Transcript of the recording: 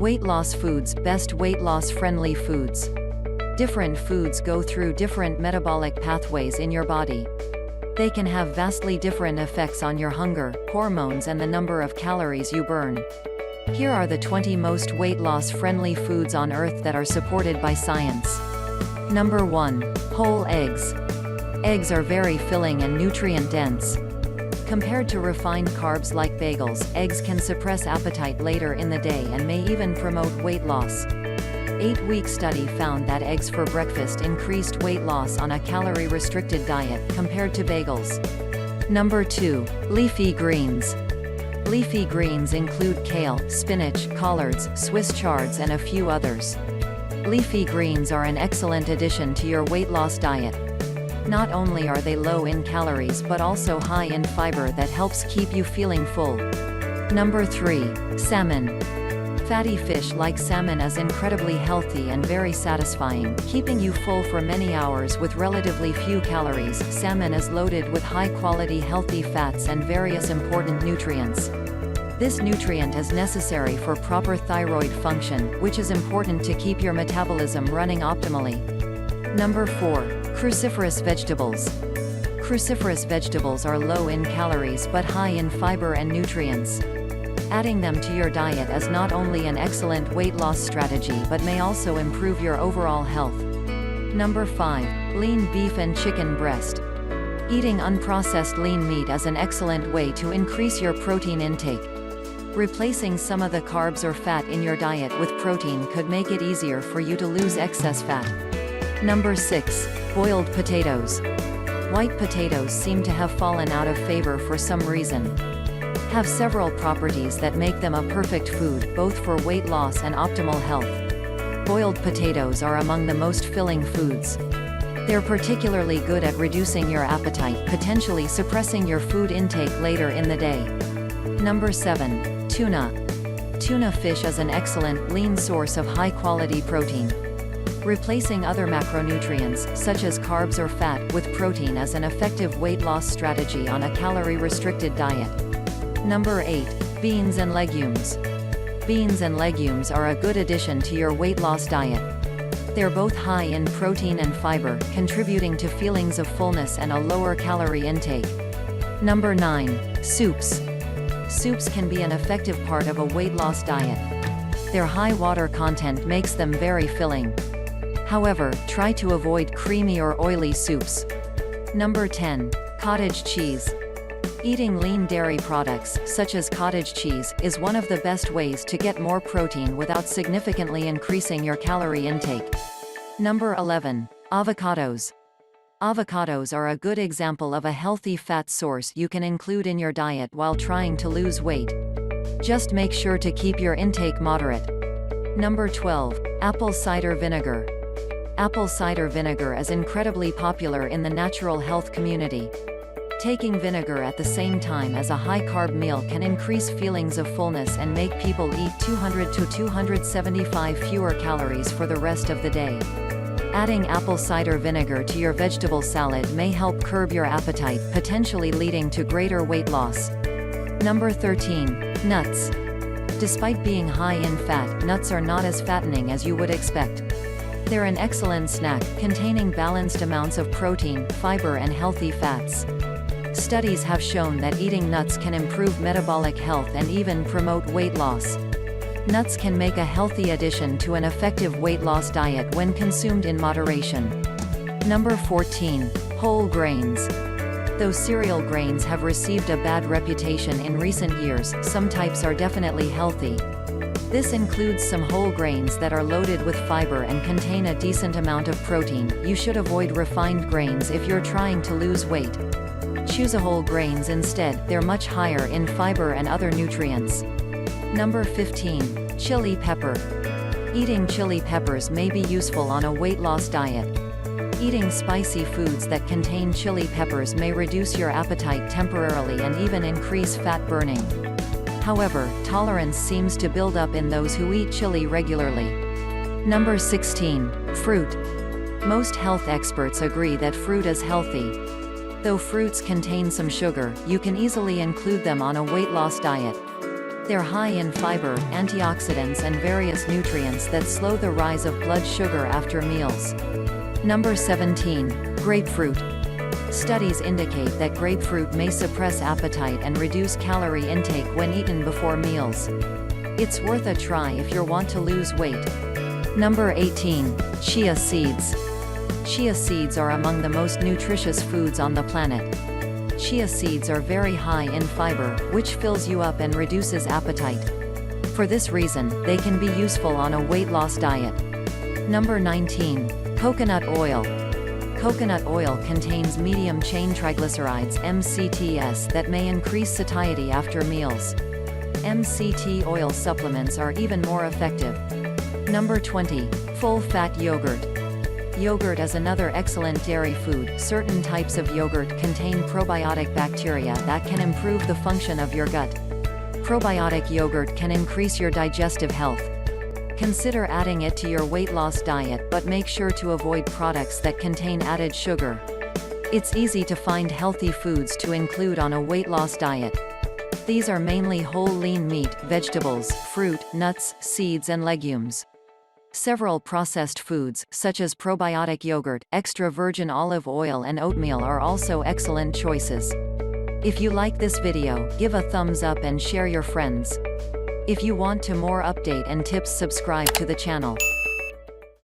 Weight loss foods. Best weight loss friendly foods. Different foods go through different metabolic pathways in your body. They can have vastly different effects on your hunger, hormones, and the number of calories you burn. Here are the 20 most weight loss friendly foods on Earth that are supported by science. Number 1. Whole eggs. Eggs are very filling and nutrient dense. Compared to refined carbs like bagels, eggs can suppress appetite later in the day and may even promote weight loss. 8-week study found that eggs for breakfast increased weight loss on a calorie-restricted diet compared to bagels. Number 2. Leafy greens. Leafy greens include kale, spinach, collards, Swiss chards, and a few others. Leafy greens are an excellent addition to your weight loss diet. Not only are they low in calories but also high in fiber that helps keep you feeling full. Number 3. Salmon. Fatty fish like salmon is incredibly healthy and very satisfying, keeping you full for many hours with relatively few calories. Salmon is loaded with high-quality healthy fats and various important nutrients. This nutrient is necessary for proper thyroid function, which is important to keep your metabolism running optimally. Number 4. Cruciferous vegetables. Cruciferous vegetables are low in calories but high in fiber and nutrients. Adding them to your diet is not only an excellent weight loss strategy but may also improve your overall health. Number 5. Lean beef and chicken breast. Eating unprocessed lean meat is an excellent way to increase your protein intake. Replacing some of the carbs or fat in your diet with protein could make it easier for you to lose excess fat. Number 6. Boiled potatoes. White potatoes seem to have fallen out of favor for some reason. Have several properties that make them a perfect food, both for weight loss and optimal health. Boiled potatoes are among the most filling foods. They're particularly good at reducing your appetite, potentially suppressing your food intake later in the day. Number 7. Tuna. Tuna fish is an excellent, lean source of high-quality protein. Replacing other macronutrients, such as carbs or fat, with protein is an effective weight loss strategy on a calorie-restricted diet. Number 8. Beans and legumes. Beans and legumes are a good addition to your weight loss diet. They're both high in protein and fiber, contributing to feelings of fullness and a lower calorie intake. Number 9. Soups. Soups can be an effective part of a weight loss diet. Their high water content makes them very filling. However, try to avoid creamy or oily soups. Number 10. Cottage cheese. Eating lean dairy products, such as cottage cheese, is one of the best ways to get more protein without significantly increasing your calorie intake. Number 11. Avocados. Avocados are a good example of a healthy fat source you can include in your diet while trying to lose weight. Just make sure to keep your intake moderate. Number 12. Apple cider vinegar. Apple cider vinegar is incredibly popular in the natural health community. Taking vinegar at the same time as a high-carb meal can increase feelings of fullness and make people eat 200 to 275 fewer calories for the rest of the day. Adding apple cider vinegar to your vegetable salad may help curb your appetite, potentially leading to greater weight loss. Number 13. Nuts. Despite being high in fat, nuts are not as fattening as you would expect. They're an excellent snack, containing balanced amounts of protein, fiber, and healthy fats. Studies have shown that eating nuts can improve metabolic health and even promote weight loss. Nuts can make a healthy addition to an effective weight loss diet when consumed in moderation. Number 14. Whole grains. Though cereal grains have received a bad reputation in recent years, some types are definitely healthy. This includes some whole grains that are loaded with fiber and contain a decent amount of protein. You should avoid refined grains if you're trying to lose weight. Choose whole grains instead, they're much higher in fiber and other nutrients. Number 15. Chili pepper. Eating chili peppers may be useful on a weight loss diet. Eating spicy foods that contain chili peppers may reduce your appetite temporarily and even increase fat burning. However, tolerance seems to build up in those who eat chili regularly. Number 16. Fruit. Most health experts agree that fruit is healthy. Though fruits contain some sugar, you can easily include them on a weight loss diet. They're high in fiber, antioxidants and various nutrients that slow the rise of blood sugar after meals. Number 17. Grapefruit. Studies indicate that grapefruit may suppress appetite and reduce calorie intake when eaten before meals. It's worth a try if you want to lose weight. Number 18. Chia seeds. Chia seeds are among the most nutritious foods on the planet. Chia seeds are very high in fiber, which fills you up and reduces appetite. For this reason, they can be useful on a weight loss diet. Number 19. Coconut oil. Coconut oil contains medium-chain triglycerides (MCTs) that may increase satiety after meals. MCT oil supplements are even more effective. Number 20. Full-fat yogurt. Yogurt is another excellent dairy food. Certain types of yogurt contain probiotic bacteria that can improve the function of your gut. Probiotic yogurt can increase your digestive health. Consider adding it to your weight loss diet, but make sure to avoid products that contain added sugar. It's easy to find healthy foods to include on a weight loss diet. These are mainly whole lean meat, vegetables, fruit, nuts, seeds and legumes. Several processed foods, such as probiotic yogurt, extra virgin olive oil and oatmeal are also excellent choices. If you like this video, give a thumbs up and share your friends. If you want to more update and tips, subscribe to the channel.